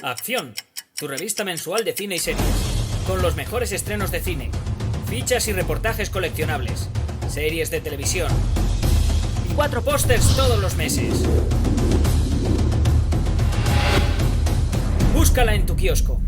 Acción, tu revista mensual de cine y series, con los mejores estrenos de cine, fichas y reportajes coleccionables, series de televisión y 4 pósters todos los meses. Búscala en tu kiosco.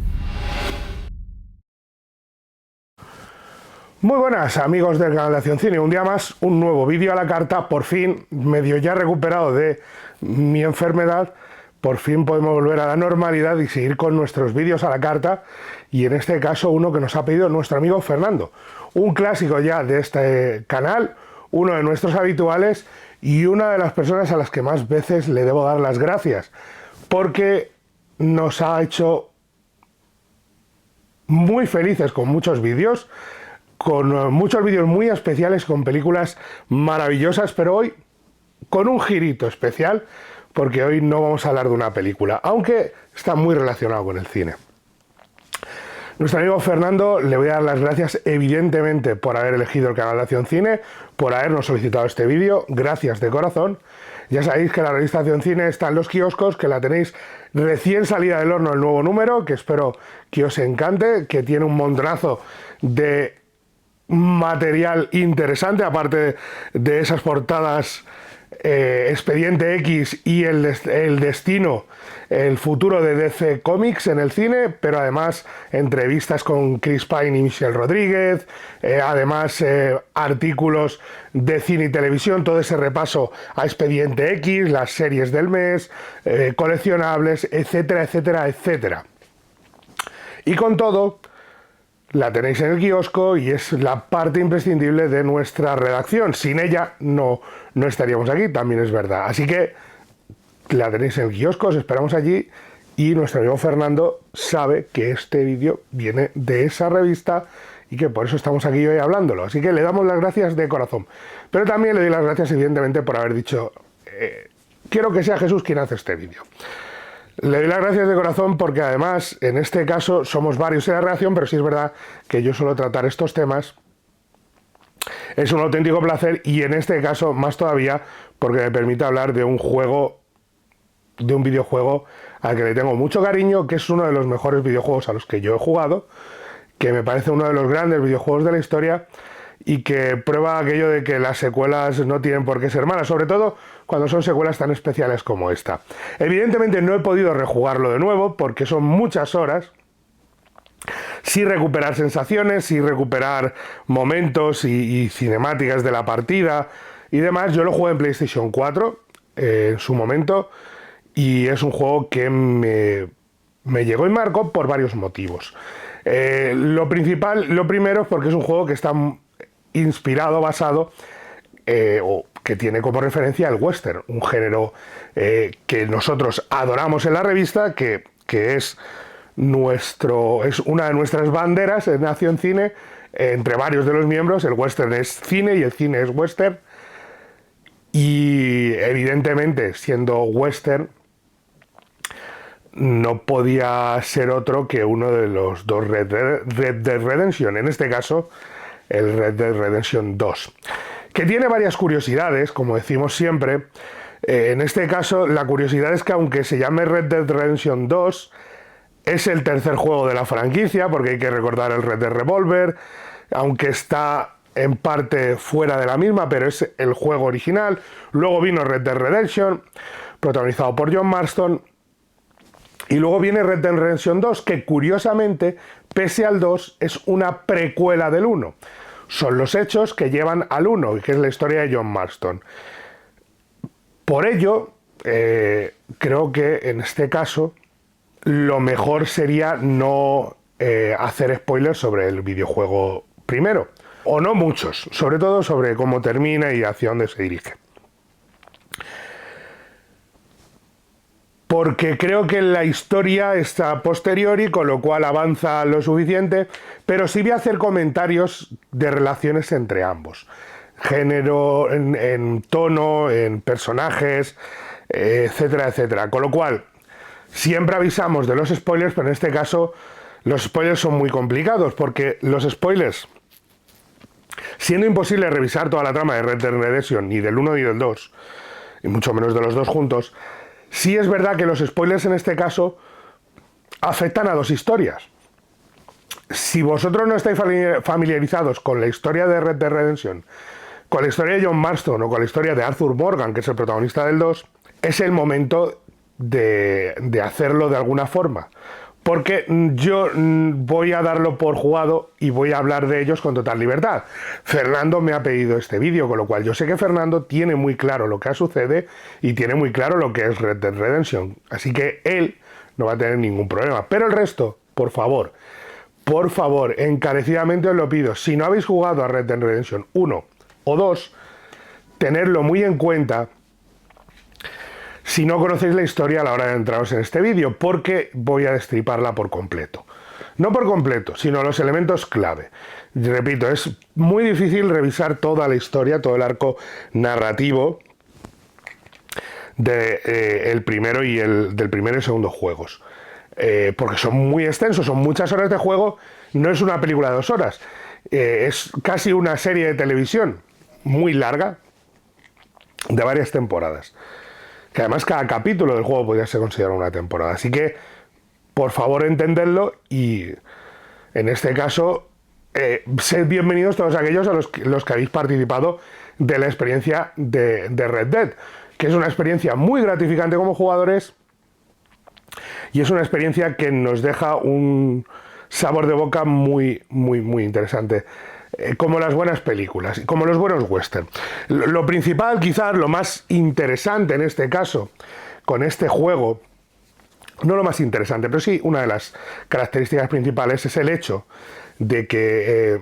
Muy buenas amigos del canal de Acción Cine, un día más, un nuevo vídeo a la carta, por fin, medio ya recuperado de mi enfermedad, por fin podemos volver a la normalidad y seguir con nuestros vídeos a la carta, y en este caso uno que nos ha pedido nuestro amigo Fernando, un clásico ya de este canal, uno de nuestros habituales y una de las personas a las que más veces le debo dar las gracias, porque nos ha hecho muy felices con muchos vídeos, con muchos vídeos muy especiales, con películas maravillosas, pero hoy con un girito especial, porque hoy no vamos a hablar de una película, aunque está muy relacionado con el cine. Nuestro amigo Fernando, le voy a dar las gracias evidentemente por haber elegido el canal de Acción Cine, por habernos solicitado este vídeo, gracias de corazón. Ya sabéis que la revista Acción Cine está en los kioscos, que la tenéis recién salida del horno el nuevo número, que espero que os encante, que tiene un montonazo de material interesante, aparte de esas portadas Expediente X y el destino, el futuro de DC Comics en el cine, pero además entrevistas con Chris Pine y Michelle Rodríguez, además artículos de cine y televisión, todo ese repaso a Expediente X, las series del mes, coleccionables, etcétera, etcétera, etcétera. Y con todo, la tenéis en el kiosco y es la parte imprescindible de nuestra redacción. Sin ella no estaríamos aquí, también es verdad. Así que la tenéis en el kiosco, os esperamos allí y nuestro amigo Fernando sabe que este vídeo viene de esa revista y que por eso estamos aquí hoy hablándolo. Así que le damos las gracias de corazón. Pero también le doy las gracias evidentemente por haber dicho quiero que sea Jesús quien hace este vídeo. Le doy las gracias de corazón porque además, en este caso, somos varios en la redacción, pero sí es verdad que yo suelo tratar estos temas. Es un auténtico placer y en este caso más todavía porque me permite hablar de un juego, de un videojuego al que le tengo mucho cariño, que es uno de los mejores videojuegos a los que yo he jugado, que me parece uno de los grandes videojuegos de la historia y que prueba aquello de que las secuelas no tienen por qué ser malas, sobre todo cuando son secuelas tan especiales como esta. Evidentemente no he podido rejugarlo de nuevo porque son muchas horas, sí recuperar sensaciones, sí recuperar momentos y cinemáticas de la partida y demás. Yo lo jugué en PlayStation 4 en su momento y es un juego que me llegó y marcó por varios motivos. Lo primero es porque es un juego que está inspirado, basado, o que tiene como referencia el western, un género que nosotros adoramos en la revista, que es una de nuestras banderas en Acción Cine, entre varios de los miembros. El western es cine y el cine es western, y evidentemente siendo western no podía ser otro que uno de los dos Red Dead Redemption, en este caso el Red Dead Redemption 2, que tiene varias curiosidades, como decimos siempre. En este caso la curiosidad es que aunque se llame Red Dead Redemption 2, es el tercer juego de la franquicia, porque hay que recordar el Red Dead Revolver, aunque está en parte fuera de la misma, pero es el juego original. Luego vino Red Dead Redemption, protagonizado por John Marston, y luego viene Red Dead Redemption 2, que curiosamente, pese al 2, es una precuela del 1. Son los hechos que llevan al 1, que es la historia de John Marston. Por ello, creo que en este caso, lo mejor sería no hacer spoilers sobre el videojuego primero, o no muchos, sobre todo sobre cómo termina y hacia dónde se dirige. Porque creo que la historia está a posteriori, con lo cual avanza lo suficiente, pero sí voy a hacer comentarios de relaciones entre ambos. Género, en tono, en personajes, etcétera, etcétera. Con lo cual, siempre avisamos de los spoilers, pero en este caso los spoilers son muy complicados, porque los spoilers, siendo imposible revisar toda la trama de Red Dead Redemption, ni del 1 ni del 2, y mucho menos de los dos juntos, sí es verdad que los spoilers en este caso afectan a dos historias. Si vosotros no estáis familiarizados con la historia de Red Dead Redemption, con la historia de John Marston o con la historia de Arthur Morgan, que es el protagonista del 2, es el momento de hacerlo de alguna forma. Porque yo voy a darlo por jugado y voy a hablar de ellos con total libertad. Fernando me ha pedido este vídeo, con lo cual yo sé que Fernando tiene muy claro lo que sucede y tiene muy claro lo que es Red Dead Redemption. Así que él no va a tener ningún problema. Pero el resto, por favor, encarecidamente os lo pido. Si no habéis jugado a Red Dead Redemption 1 o 2, tenerlo muy en cuenta si no conocéis la historia a la hora de entraros en este vídeo, porque voy a destriparla por completo. No por completo, sino los elementos clave. Repito, es muy difícil revisar toda la historia, todo el arco narrativo del primero y del primero y segundo juegos. Porque son muy extensos, son muchas horas de juego, no es una película de 2 horas, es casi una serie de televisión muy larga, de varias temporadas. Que además cada capítulo del juego podría ser considerado una temporada. Así que, por favor, entendedlo y, en este caso, sed bienvenidos todos aquellos a los que habéis participado de la experiencia de Red Dead, que es una experiencia muy gratificante como jugadores y es una experiencia que nos deja un sabor de boca muy, muy, muy interesante. Como las buenas películas, como los buenos western. Lo principal, quizás lo más interesante en este caso, con este juego, no lo más interesante, pero sí una de las características principales es el hecho de que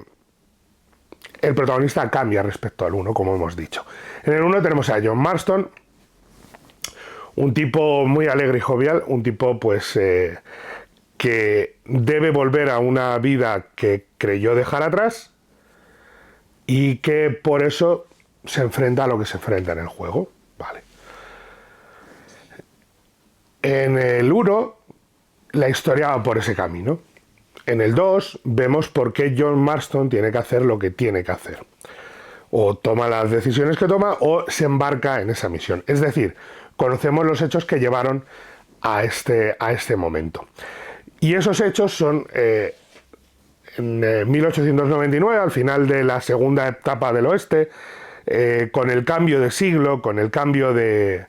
el protagonista cambia respecto al 1, como hemos dicho. En el 1 tenemos a John Marston, un tipo muy alegre y jovial, un tipo pues que debe volver a una vida que creyó dejar atrás, y que por eso se enfrenta a lo que se enfrenta en el juego. Vale. En el 1, la historia va por ese camino. En el 2, vemos por qué John Marston tiene que hacer lo que tiene que hacer. O toma las decisiones que toma, o se embarca en esa misión. Es decir, conocemos los hechos que llevaron a este momento. Y esos hechos son... en 1899, al final de la segunda etapa del oeste, con el cambio de siglo, con el cambio del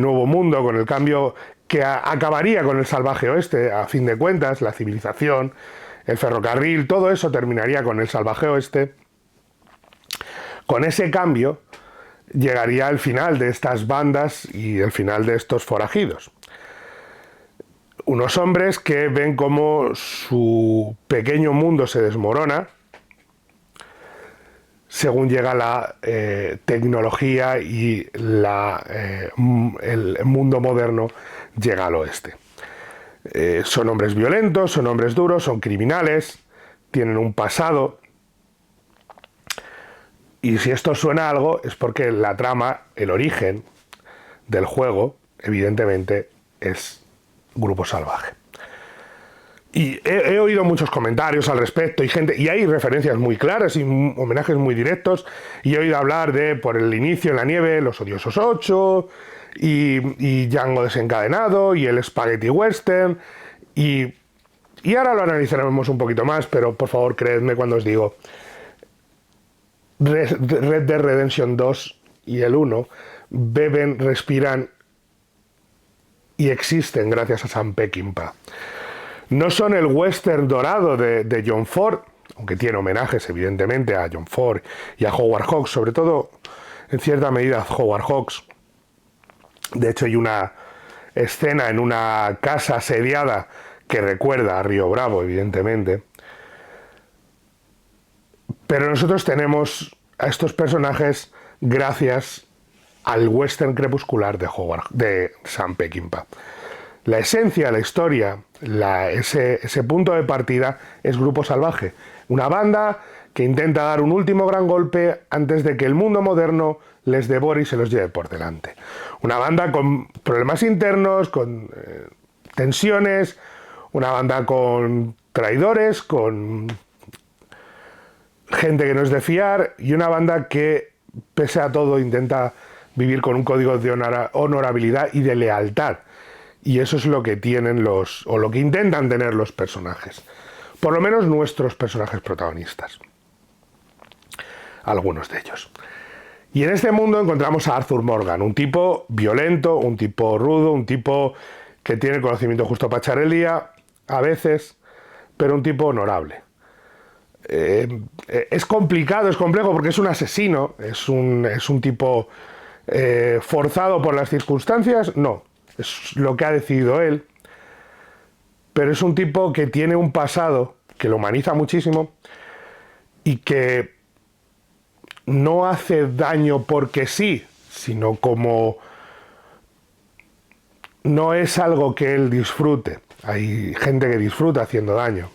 nuevo mundo, con el cambio que acabaría con el salvaje oeste, a fin de cuentas, la civilización, el ferrocarril, todo eso terminaría con el salvaje oeste. Con ese cambio llegaría el final de estas bandas y el final de estos forajidos. Unos hombres que ven cómo su pequeño mundo se desmorona según llega la tecnología y el mundo moderno llega al oeste. Son hombres violentos, son hombres duros, son criminales, tienen un pasado. Y si esto suena a algo es porque la trama, el origen del juego, evidentemente, es Grupo Salvaje. Y he oído muchos comentarios al respecto y hay referencias muy claras y homenajes muy directos, y he oído hablar de por el inicio en la nieve, Los Odiosos 8 y Django desencadenado y el Spaghetti Western y ahora lo analizaremos un poquito más, pero por favor creedme cuando os digo Red Dead Redemption 2 y el 1 beben, respiran y existen gracias a Sam Peckinpah. No son el western dorado de John Ford, aunque tiene homenajes evidentemente a John Ford y a Howard Hawks, sobre todo en cierta medida a Howard Hawks. De hecho hay una escena en una casa asediada que recuerda a Río Bravo, evidentemente. Pero nosotros tenemos a estos personajes gracias al western crepuscular de Sam Peckinpah. La esencia, la historia, ese punto de partida es Grupo Salvaje, una banda que intenta dar un último gran golpe antes de que el mundo moderno les devore y se los lleve por delante. Una banda con problemas internos, con tensiones, una banda con traidores, con gente que no es de fiar, y una banda que, pese a todo, intenta vivir con un código de honorabilidad y de lealtad, Y eso es lo que tienen o lo que intentan tener los personajes. Por lo menos nuestros personajes protagonistas. Algunos de ellos. Y en este mundo encontramos a Arthur Morgan, un tipo violento, un tipo rudo, un tipo que tiene conocimiento justo para echar el día, a veces, pero un tipo honorable. Es complicado, es complejo porque es un asesino, es un tipo forzado por las circunstancias, no, es lo que ha decidido él, pero es un tipo que tiene un pasado que lo humaniza muchísimo y que no hace daño porque sí, sino como no es algo que él disfrute. Hay gente que disfruta haciendo daño.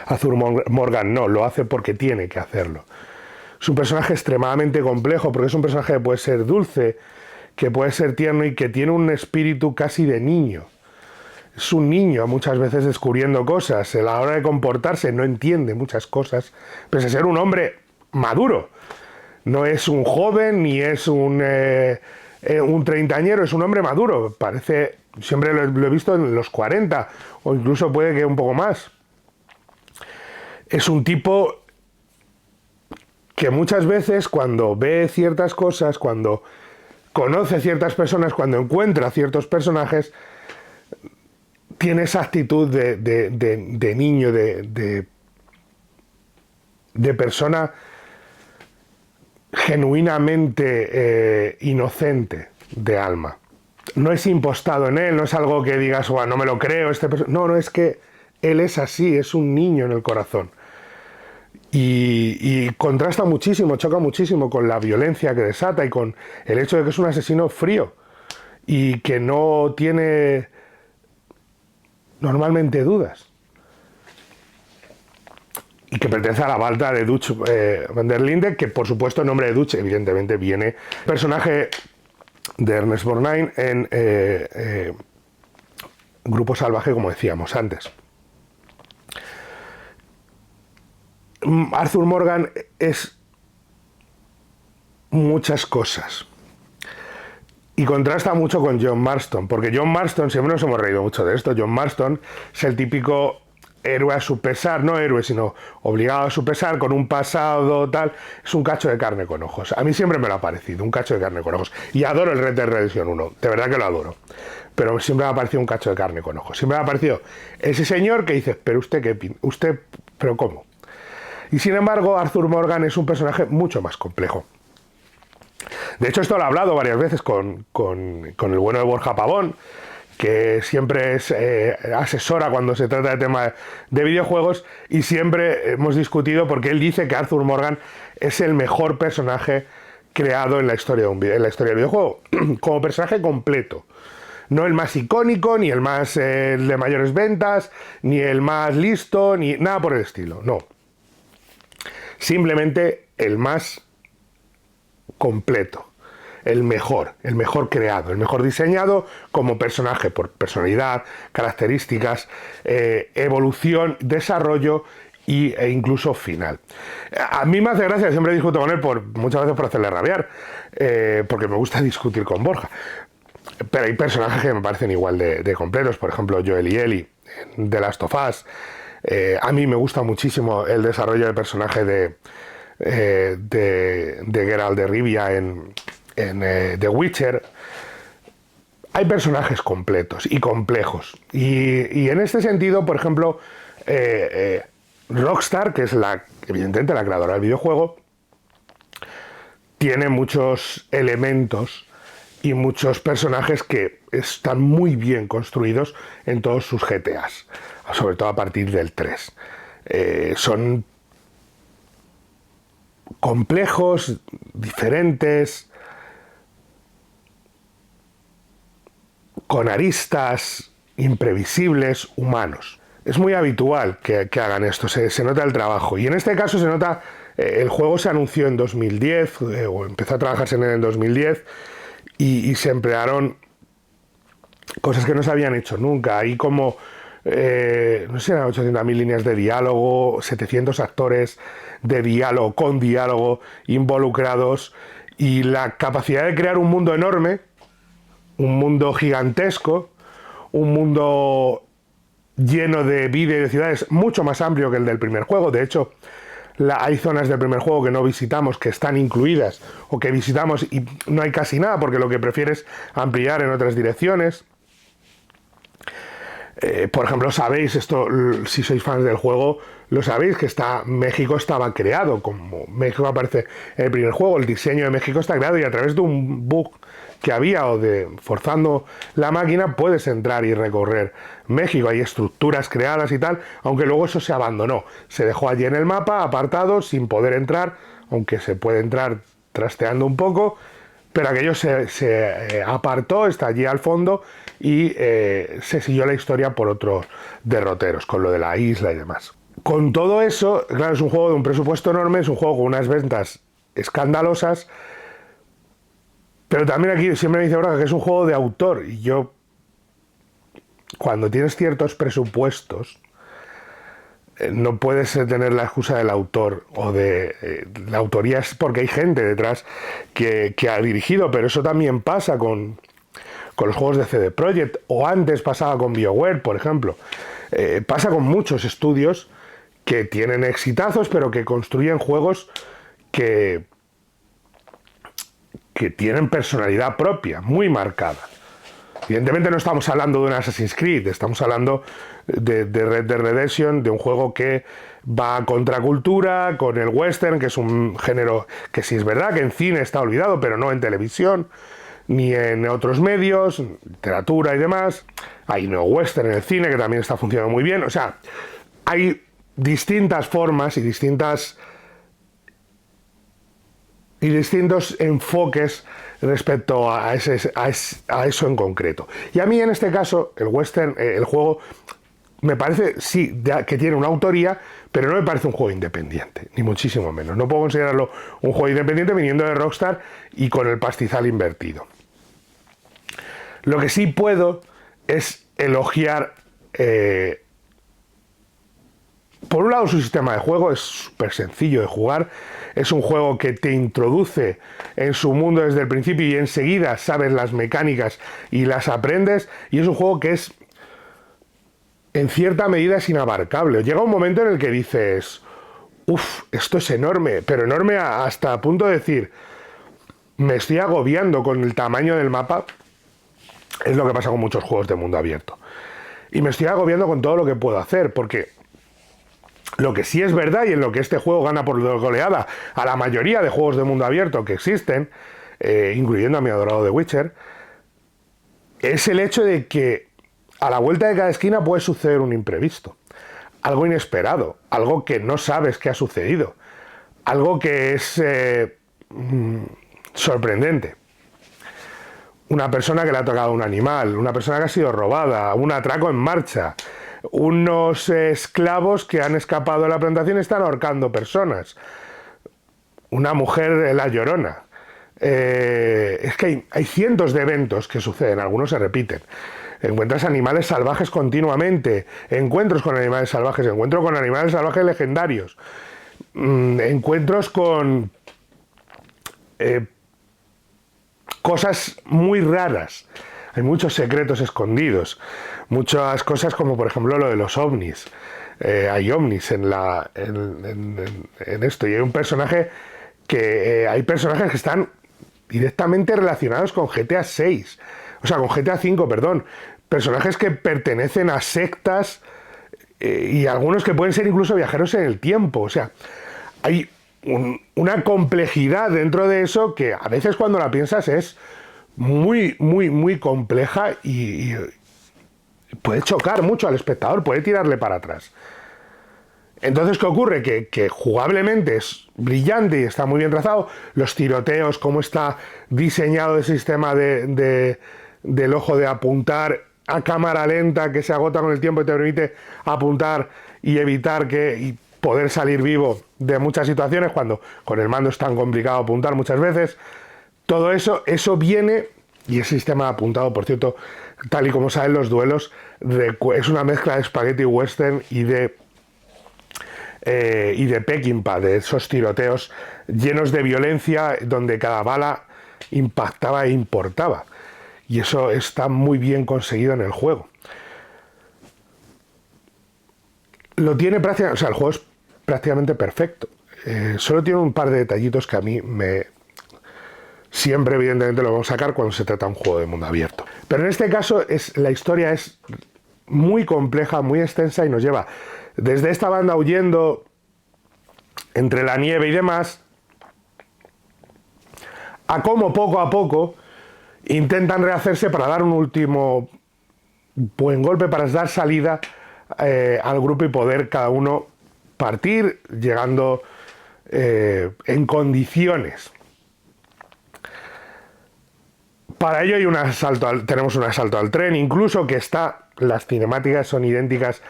Arthur Morgan no, lo hace porque tiene que hacerlo. Es un personaje extremadamente complejo porque es un personaje que puede ser dulce, que puede ser tierno y que tiene un espíritu casi de niño. Es un niño muchas veces descubriendo cosas. A la hora de comportarse no entiende muchas cosas, pese a ser un hombre maduro. No es un joven ni es un treintañero, es un hombre maduro. Parece, siempre lo he visto en los 40 o incluso puede que un poco más. Es un tipo que muchas veces cuando ve ciertas cosas, cuando conoce ciertas personas, cuando encuentra ciertos personajes, tiene esa actitud de niño, de persona genuinamente inocente de alma. No es impostado en él, no es algo que digas, oh, no me lo creo. No, es que él es así, es un niño en el corazón. Y contrasta muchísimo, choca muchísimo con la violencia que desata y con el hecho de que es un asesino frío y que no tiene normalmente dudas. Y que pertenece a la banda de Dutch van der Linde, que por supuesto el nombre de Dutch evidentemente viene personaje de Ernest Borgnine en Grupo Salvaje, como decíamos antes. Arthur Morgan es muchas cosas y contrasta mucho con John Marston, porque John Marston, siempre nos hemos reído mucho de esto, John Marston es el típico héroe a su pesar, no héroe, sino obligado a su pesar, con un pasado tal, es un cacho de carne con ojos. A mí siempre me lo ha parecido, un cacho de carne con ojos. Y adoro el Red Dead Redemption 1, de verdad que lo adoro. Pero siempre me ha parecido un cacho de carne con ojos. Siempre me ha parecido ese señor que dice, pero usted qué, pero ¿cómo? Y sin embargo, Arthur Morgan es un personaje mucho más complejo. De hecho, esto lo he hablado varias veces con el bueno de Borja Pavón, que siempre es asesora cuando se trata de tema de videojuegos, y siempre hemos discutido porque él dice que Arthur Morgan es el mejor personaje creado en la historia del videojuego, como personaje completo. No el más icónico, ni el más de mayores ventas, ni el más listo, ni nada por el estilo, no. Simplemente el más completo, el mejor creado, el mejor diseñado como personaje por personalidad, características, evolución, desarrollo e incluso final. A mí me hace gracia, siempre discuto con él muchas veces por hacerle rabiar, porque me gusta discutir con Borja, pero hay personajes que me parecen igual de completos, por ejemplo Joel y Ellie de Last of Us. A mí me gusta muchísimo el desarrollo del personaje de Geralt de Rivia en The Witcher. Hay personajes completos y complejos. Y en este sentido, por ejemplo, Rockstar, que es evidentemente la creadora del videojuego, tiene muchos elementos y muchos personajes que están muy bien construidos en todos sus GTAs, sobre todo a partir del 3. Son complejos, diferentes, con aristas imprevisibles, humanos. Es muy habitual que hagan esto, se nota el trabajo. Y en este caso se nota, el juego se anunció en 2010, o empezó a trabajarse en él en 2010, y se emplearon cosas que no se habían hecho nunca. Hay como, no sé, 800.000 líneas de diálogo, 700 actores de diálogo, con diálogo, involucrados, y la capacidad de crear un mundo enorme un mundo gigantesco, un mundo lleno de vida y de ciudades mucho más amplio que el del primer juego. De hecho, hay zonas del primer juego que no visitamos, que están incluidas, o que visitamos y no hay casi nada, porque lo que prefieres ampliar en otras direcciones. Por ejemplo, sabéis esto, si sois fans del juego, lo sabéis, que México estaba creado, como México aparece en el primer juego, el diseño de México está creado, y a través de un bug que había, o de forzando la máquina, puedes entrar y recorrer México. Hay estructuras creadas y tal, aunque luego eso se abandonó, se dejó allí en el mapa, apartado, sin poder entrar, aunque se puede entrar trasteando un poco, pero aquello se apartó, está allí al fondo, y se siguió la historia por otros derroteros, con lo de la isla y demás. Con todo eso, claro, es un juego de un presupuesto enorme, es un juego con unas ventas escandalosas, pero también aquí siempre me dice Braga que es un juego de autor, y yo, cuando tienes ciertos presupuestos, no puedes tener la excusa del autor o de la autoría, es porque hay gente detrás que ha dirigido, pero eso también pasa con los juegos de CD Projekt, o antes pasaba con BioWare, por ejemplo. Pasa con muchos estudios que tienen exitazos, pero que construyen juegos que tienen personalidad propia, muy marcada. Evidentemente no estamos hablando de un Assassin's Creed, estamos hablando de Red Dead Redemption, de un juego que va a contracultura, con el western, que es un género que sí es verdad que en cine está olvidado, pero no en televisión, ni en otros medios, literatura y demás. Hay neo-western en el cine, que también está funcionando muy bien. O sea, hay distintas formas y distintos enfoques respecto a eso en concreto. Y a mí, en este caso, el western, el juego, me parece, sí, que tiene una autoría, pero no me parece un juego independiente, ni muchísimo menos. No puedo considerarlo un juego independiente viniendo de Rockstar y con el pastizal invertido. Lo que sí puedo es elogiar, por un lado, su sistema de juego. Es súper sencillo de jugar. Es un juego que te introduce en su mundo desde el principio y enseguida sabes las mecánicas y las aprendes. Y es un juego que es, en cierta medida, es inabarcable. Llega un momento en el que dices, uff, esto es enorme, pero enorme hasta a punto de decir, me estoy agobiando con el tamaño del mapa. Es lo que pasa con muchos juegos de mundo abierto. Y me estoy agobiando con todo lo que puedo hacer, porque lo que sí es verdad, y en lo que este juego gana por goleada a la mayoría de juegos de mundo abierto que existen, incluyendo a mi adorado The Witcher, es el hecho de que a la vuelta de cada esquina puede suceder un imprevisto, algo inesperado, algo que no sabes que ha sucedido, algo que es sorprendente. Una persona que le ha tocado un animal, una persona que ha sido robada, un atraco en marcha, unos esclavos que han escapado de la plantación y están ahorcando personas, una mujer, la Llorona. Es que hay cientos de eventos que suceden, algunos se repiten. Encuentras animales salvajes continuamente, encuentros con animales salvajes, encuentros con animales salvajes legendarios, encuentros con cosas muy raras. Hay muchos secretos escondidos, muchas cosas como por ejemplo lo de los ovnis. Hay ovnis en esto, y hay un personaje que hay personajes que están directamente relacionados con GTA 6, o sea, con GTA 5, perdón, personajes que pertenecen a sectas, y algunos que pueden ser incluso viajeros en el tiempo. O sea, hay una complejidad dentro de eso que a veces cuando la piensas es muy, muy, muy compleja y puede chocar mucho al espectador, puede tirarle para atrás. Entonces, ¿qué ocurre? Que jugablemente es brillante y está muy bien trazado. Los tiroteos, cómo está diseñado el sistema del ojo de apuntar a cámara lenta, que se agota con el tiempo y te permite apuntar y evitar y poder salir vivo de muchas situaciones, cuando con el mando es tan complicado apuntar muchas veces. Todo eso viene, y el sistema de apuntado, por cierto, tal y como saben los duelos, es una mezcla de spaghetti western y de Peckinpah, de esos tiroteos llenos de violencia, donde cada bala impactaba e importaba. y eso está muy bien conseguido en el juego. Lo tiene prácticamente, o sea, el juego es prácticamente perfecto. Solo tiene un par de detallitos que a mí me... Siempre, evidentemente, lo vamos a sacar cuando se trata de un juego de mundo abierto. Pero en este caso, la historia es muy compleja, muy extensa y nos lleva desde esta banda huyendo entre la nieve y demás, a cómo poco a poco intentan rehacerse para dar un último buen golpe, para dar salida al grupo y poder cada uno partir, llegando en condiciones. Para ello tenemos un asalto al tren, incluso que las cinemáticas son idénticas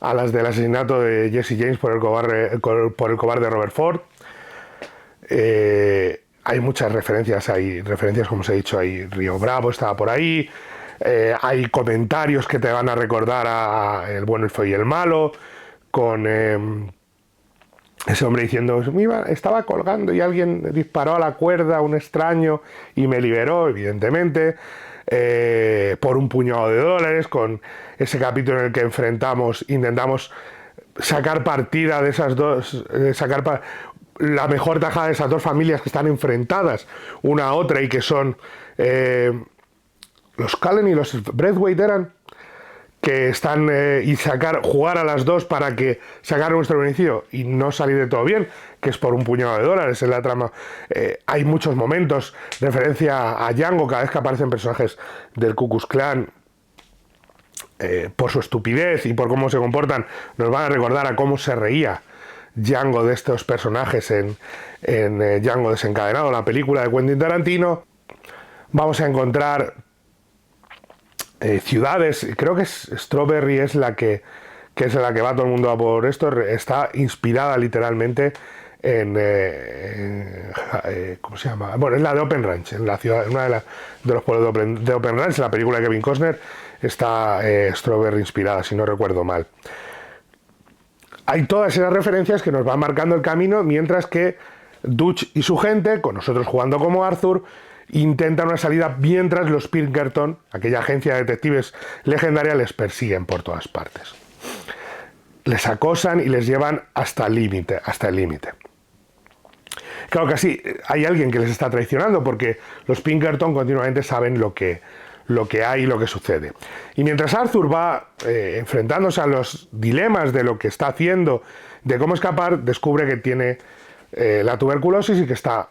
a las del asesinato de Jesse James por el cobarde Robert Ford. Hay muchas referencias, como os he dicho, hay Río Bravo estaba por ahí, hay comentarios que te van a recordar a El bueno, el feo y el malo, con ese hombre diciendo, estaba colgando y alguien disparó a la cuerda, un extraño, y me liberó, evidentemente, por un puñado de dólares, con ese capítulo en el que intentamos sacar partida de esas dos, la mejor tajada de esas dos familias que están enfrentadas una a otra y que son los Cullen y los Braithwaite eran, que están jugar a las dos para que sacar nuestro beneficio y no salir de todo bien, que es por un puñado de dólares en la trama. Hay muchos momentos, referencia a Django cada vez que aparecen personajes del Ku Klux Klan, por su estupidez y por cómo se comportan, nos van a recordar a cómo se reía Django de estos personajes en Django desencadenado, la película de Quentin Tarantino. Vamos a encontrar ciudades, creo que Strawberry es la que va todo el mundo a por esto, está inspirada literalmente en ¿cómo se llama? Bueno, es la de Open Ranch, en la ciudad, una de los pueblos de Open Ranch, la película de Kevin Costner, está Strawberry inspirada, si no recuerdo mal. Hay todas esas referencias que nos van marcando el camino, mientras que Dutch y su gente, con nosotros jugando como Arthur, intentan una salida mientras los Pinkerton, aquella agencia de detectives legendaria, les persiguen por todas partes. Les acosan y les llevan hasta el límite. Claro que sí, hay alguien que les está traicionando, porque los Pinkerton continuamente saben lo que hay y lo que sucede. Y mientras Arthur va enfrentándose a los dilemas de lo que está haciendo, de cómo escapar, descubre que tiene la tuberculosis y que está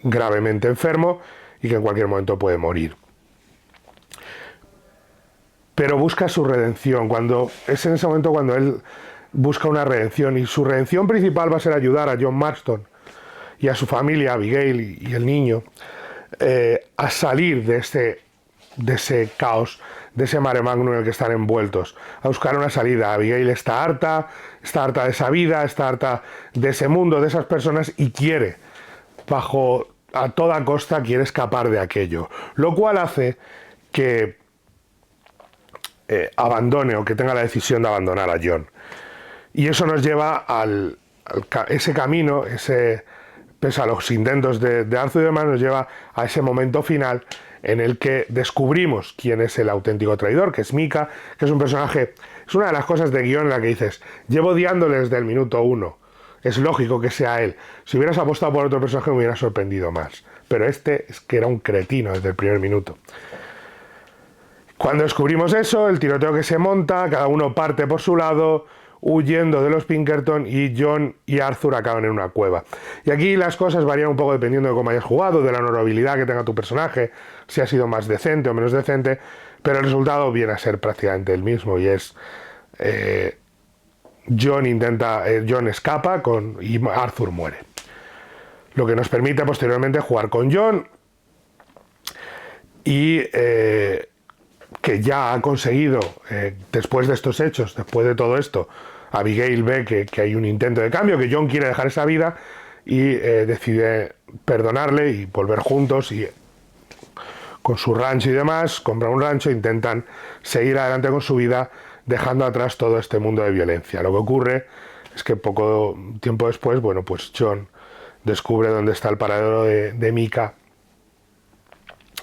gravemente enfermo y que en cualquier momento puede morir. Pero busca su redención, es en ese momento cuando él busca una redención, y su redención principal va a ser ayudar a John Marston y a su familia, Abigail y el niño, a salir de ese caos, de ese mare magnum en el que están envueltos, a buscar una salida. Abigail está harta de esa vida, está harta de ese mundo, de esas personas, y quiere, a toda costa, quiere escapar de aquello, lo cual hace que abandone, o que tenga la decisión de abandonar a John. Y eso nos lleva ese camino, pese a los intentos de Arthur y demás, nos lleva a ese momento final en el que descubrimos quién es el auténtico traidor, que es Micah, que es un personaje, es una de las cosas de guión en la que dices, llevo odiándole desde el minuto 1, es lógico que sea él. Si hubieras apostado por otro personaje me hubiera sorprendido más, pero es que era un cretino desde el primer minuto. Cuando descubrimos eso, el tiroteo que se monta, cada uno parte por su lado, huyendo de los Pinkerton, y John y Arthur acaban en una cueva. Y aquí las cosas varían un poco dependiendo de cómo hayas jugado, de la honorabilidad que tenga tu personaje, si ha sido más decente o menos decente, pero el resultado viene a ser prácticamente el mismo, y es John escapa y Arthur muere. Lo que nos permite posteriormente jugar con John, y que ya ha conseguido, después de estos hechos, después de todo esto, Abigail ve que hay un intento de cambio, que John quiere dejar esa vida, y decide perdonarle y volver juntos, y con su rancho y demás, compran un rancho e intentan seguir adelante con su vida, dejando atrás todo este mundo de violencia. Lo que ocurre es que poco tiempo después, pues John descubre dónde está el paradero de Micah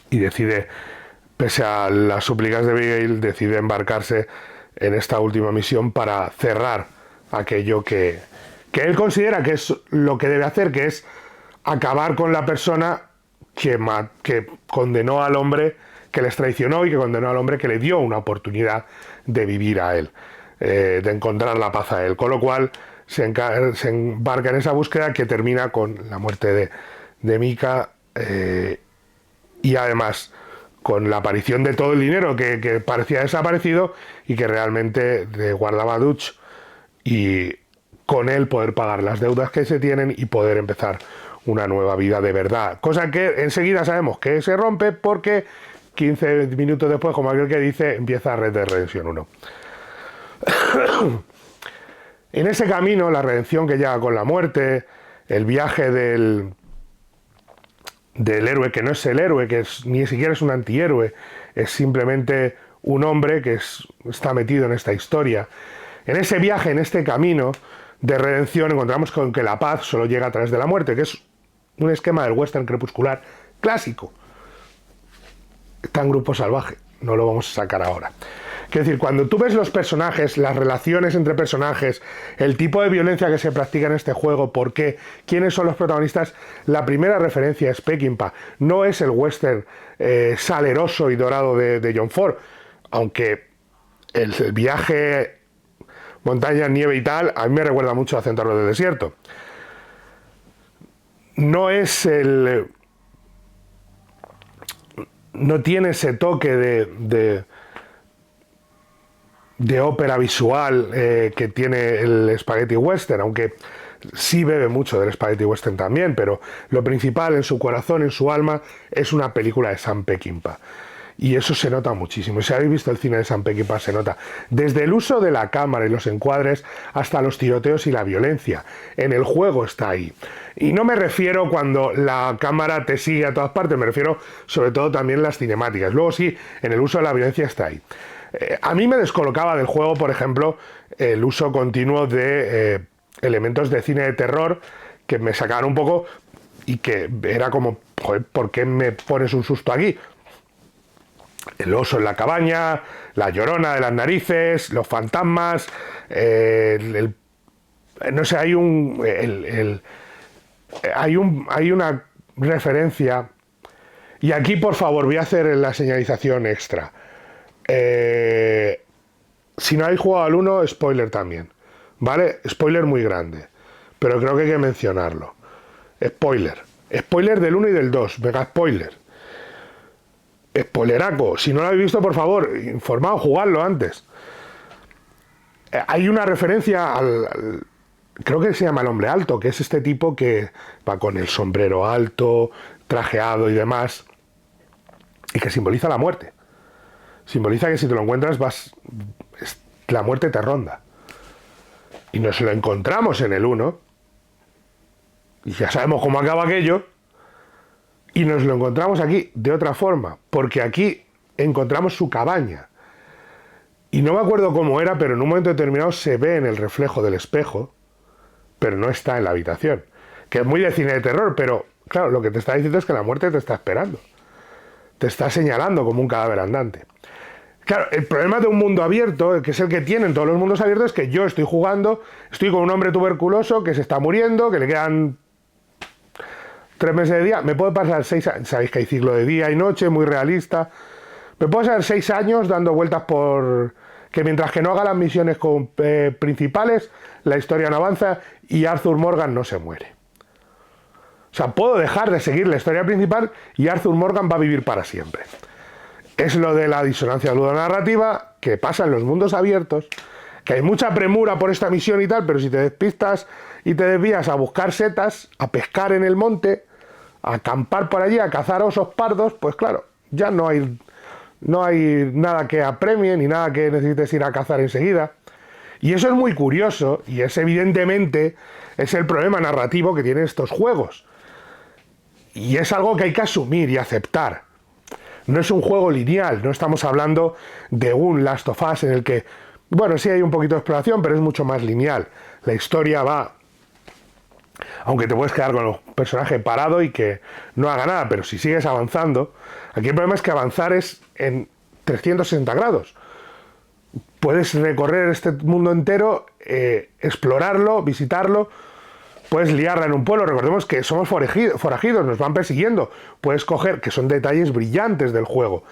y decide pese a las súplicas de Abigail, decide embarcarse en esta última misión para cerrar aquello que él considera que es lo que debe hacer, que es acabar con la persona que condenó al hombre que les traicionó y que condenó al hombre que le dio una oportunidad de vivir a él, de encontrar la paz a él. Con lo cual se embarca en esa búsqueda que termina con la muerte de Micah, y además con la aparición de todo el dinero que parecía desaparecido y que realmente guardaba Dutch, y con él poder pagar las deudas que se tienen y poder empezar una nueva vida de verdad. Cosa que enseguida sabemos que se rompe porque 15 minutos después, como aquel que dice, empieza Red Dead Redemption 1. En ese camino, la redención que llega con la muerte, el viaje del héroe que no es el héroe, que ni siquiera es un antihéroe, es simplemente un hombre que está metido en esta historia. En ese viaje, en este camino de redención, encontramos con que la paz solo llega a través de la muerte, que es un esquema del western crepuscular clásico. Está en Grupo Salvaje, no lo vamos a sacar ahora. Quiero decir, cuando tú ves los personajes, las relaciones entre personajes, el tipo de violencia que se practica en este juego, por qué, quiénes son los protagonistas, la primera referencia es Peckinpah. No es el western saleroso y dorado de John Ford, aunque el viaje, montaña, nieve y tal, a mí me recuerda mucho a Centauro del Desierto. No es no tiene ese toque de ópera visual que tiene el Spaghetti Western, aunque sí bebe mucho del Spaghetti Western también, pero lo principal en su corazón, en su alma, es una película de Sam Peckinpah. Y eso se nota muchísimo. Si habéis visto el cine de Sam Peckinpah, se nota. Desde el uso de la cámara y los encuadres hasta los tiroteos y la violencia. En el juego está ahí. Y no me refiero cuando la cámara te sigue a todas partes, me refiero sobre todo también en las cinemáticas. Luego sí, en el uso de la violencia está ahí. A mí me descolocaba del juego, por ejemplo, el uso continuo de elementos de cine de terror que me sacaban un poco y que era como, joder, ¿por qué me pones un susto aquí? El oso en la cabaña, la llorona de las narices, los fantasmas, no sé, hay una referencia, y aquí por favor voy a hacer la señalización extra. Si no habéis jugado al 1, spoiler también, ¿vale? Spoiler muy grande, pero creo que hay que mencionarlo. Spoiler del 1 y del 2, mega spoiler. Spoileraco, si no lo habéis visto, por favor, informaos, jugadlo antes. Hay una referencia creo que se llama el hombre alto, que es este tipo que va con el sombrero alto, trajeado y demás, y que simboliza la muerte. Simboliza que si te lo encuentras, la muerte te ronda. Y nos lo encontramos en el 1, y ya sabemos cómo acaba aquello. Y nos lo encontramos aquí de otra forma, porque aquí encontramos su cabaña. Y no me acuerdo cómo era, pero en un momento determinado se ve en el reflejo del espejo, pero no está en la habitación. Que es muy de cine de terror, pero claro, lo que te está diciendo es que la muerte te está esperando. Te está señalando como un cadáver andante. Claro, el problema de un mundo abierto, que es el que tienen todos los mundos abiertos, es que yo estoy jugando, estoy con un hombre tuberculoso que se está muriendo, que le quedan 3 meses de día, me puede pasar 6 años, sabéis que hay ciclo de día y noche, muy realista, me puedo pasar 6 años dando vueltas por que mientras que no haga las misiones principales, la historia no avanza y Arthur Morgan no se muere. O sea, puedo dejar de seguir la historia principal y Arthur Morgan va a vivir para siempre. Es lo de la disonancia ludonarrativa que pasa en los mundos abiertos, que hay mucha premura por esta misión y tal, pero si te despistas y te desvías a buscar setas, a pescar en el monte, a acampar por allí, a cazar osos pardos, pues claro, ya no hay nada que apremie ni nada que necesites ir a cazar enseguida. Y eso es muy curioso y es evidentemente es el problema narrativo que tienen estos juegos. Y es algo que hay que asumir y aceptar. No es un juego lineal, no estamos hablando de un Last of Us en el que, bueno, sí hay un poquito de exploración, pero es mucho más lineal. La historia va, aunque te puedes quedar con personaje parado y que no haga nada, pero si sigues avanzando, aquí el problema es que avanzar es en 360 grados. Puedes recorrer este mundo entero, explorarlo, visitarlo, puedes liarla en un pueblo. Recordemos que somos forajidos, nos van persiguiendo. Puedes coger, que son detalles brillantes del juego,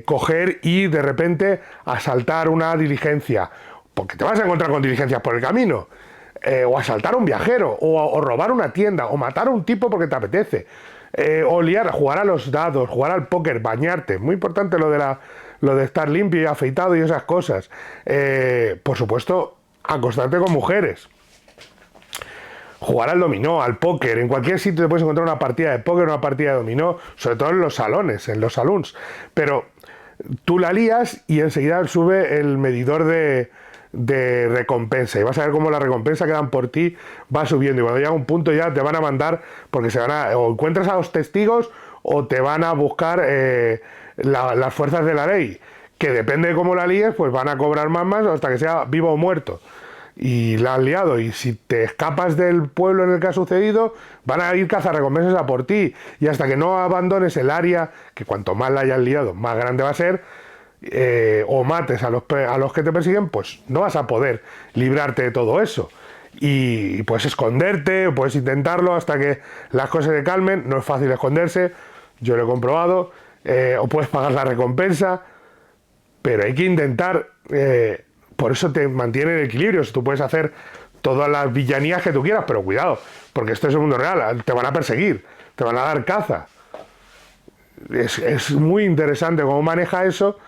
coger y de repente asaltar una diligencia, porque te vas a encontrar con diligencias por el camino, o asaltar a un viajero, o robar una tienda, o matar a un tipo porque te apetece, o jugar a los dados, jugar al póker, bañarte. Muy importante lo de estar limpio y afeitado y esas cosas. Por supuesto, acostarte con mujeres, jugar al dominó, al póker. En cualquier sitio te puedes encontrar una partida de póker, una partida de dominó, sobre todo en los salones, en los saloons. Pero tú la lías y enseguida sube el medidor de recompensa, y vas a ver cómo la recompensa que dan por ti va subiendo, y cuando llega un punto ya te van a mandar, porque o encuentras a los testigos o te van a buscar las fuerzas de la ley, que depende de cómo la líes, pues van a cobrar más hasta que sea vivo o muerto. Y la han liado, y si te escapas del pueblo en el que ha sucedido, van a ir cazarrecompensas a por ti, y hasta que no abandones el área, que cuanto más la hayas liado, más grande va a ser, o mates a los que te persiguen, pues no vas a poder librarte de todo eso. Y puedes esconderte, o puedes intentarlo hasta que las cosas se calmen. No es fácil esconderse, yo lo he comprobado. O puedes pagar la recompensa, pero hay que intentar. Por eso te mantiene el equilibrio. Tú puedes hacer todas las villanías que tú quieras, pero cuidado, porque esto es el mundo real, te van a perseguir, te van a dar caza. Es muy interesante cómo maneja eso.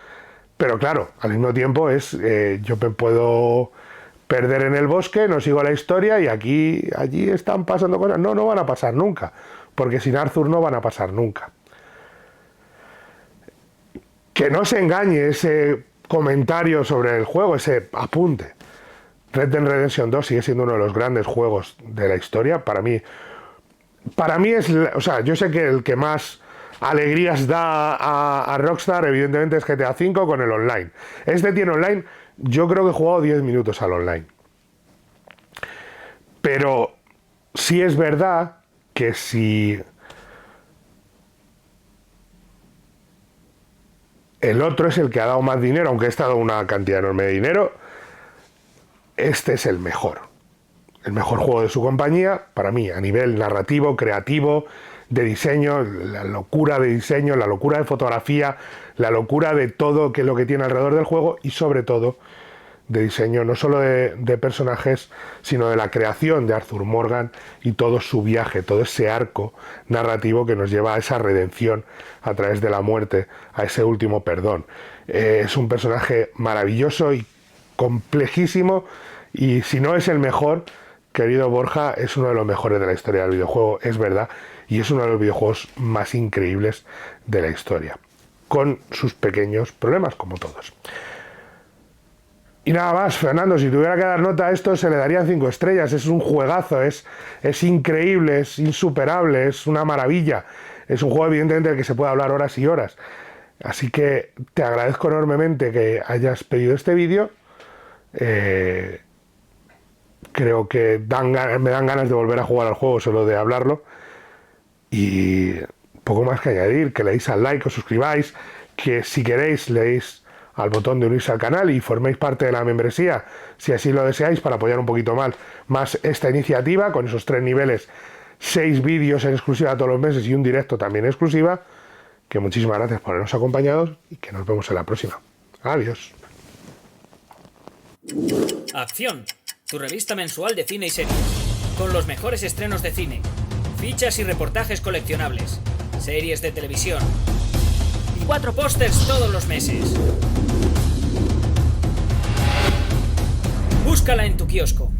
Pero claro, al mismo tiempo yo me puedo perder en el bosque, no sigo la historia, y allí están pasando cosas. No van a pasar nunca, porque sin Arthur no van a pasar nunca. Que no se engañe ese comentario sobre el juego, ese apunte. Red Dead Redemption 2 sigue siendo uno de los grandes juegos de la historia. Para mí es, o sea, yo sé que el que más alegrías da a Rockstar evidentemente es GTA V con el online. Este tiene online, yo creo que he jugado 10 minutos al online. Pero sí es verdad que si el otro es el que ha dado más dinero, aunque ha dado una cantidad enorme de dinero, este es el mejor juego de su compañía, para mí, a nivel narrativo, creativo, de diseño, la locura de diseño, la locura de fotografía, la locura de todo lo que tiene alrededor del juego, y sobre todo de diseño, no solo de personajes, sino de la creación de Arthur Morgan y todo su viaje, todo ese arco narrativo que nos lleva a esa redención a través de la muerte, a ese último perdón. Es un personaje maravilloso y complejísimo, y si no es el mejor, querido Borja, es uno de los mejores de la historia del videojuego, es verdad, y es uno de los videojuegos más increíbles de la historia, con sus pequeños problemas, como todos. Y nada más, Fernando, si tuviera que dar nota a esto, se le darían 5 estrellas. Es un juegazo, es increíble, es insuperable, es una maravilla. Es un juego, evidentemente, del que se puede hablar horas y horas. Así que te agradezco enormemente que hayas pedido este vídeo. Creo que me dan ganas de volver a jugar al juego solo de hablarlo. Y poco más que añadir, que le deis al like, os suscribáis, que si queréis le deis al botón de unirse al canal y forméis parte de la membresía, si así lo deseáis, para apoyar un poquito más esta iniciativa, con esos 3 niveles, 6 vídeos en exclusiva todos los meses y un directo también exclusiva. Que muchísimas gracias por habernos acompañado y que nos vemos en la próxima. Adiós. Acción, tu revista mensual de cine y series, con los mejores estrenos de cine, fichas y reportajes coleccionables, series de televisión y 4 pósters todos los meses. Búscala en tu kiosco.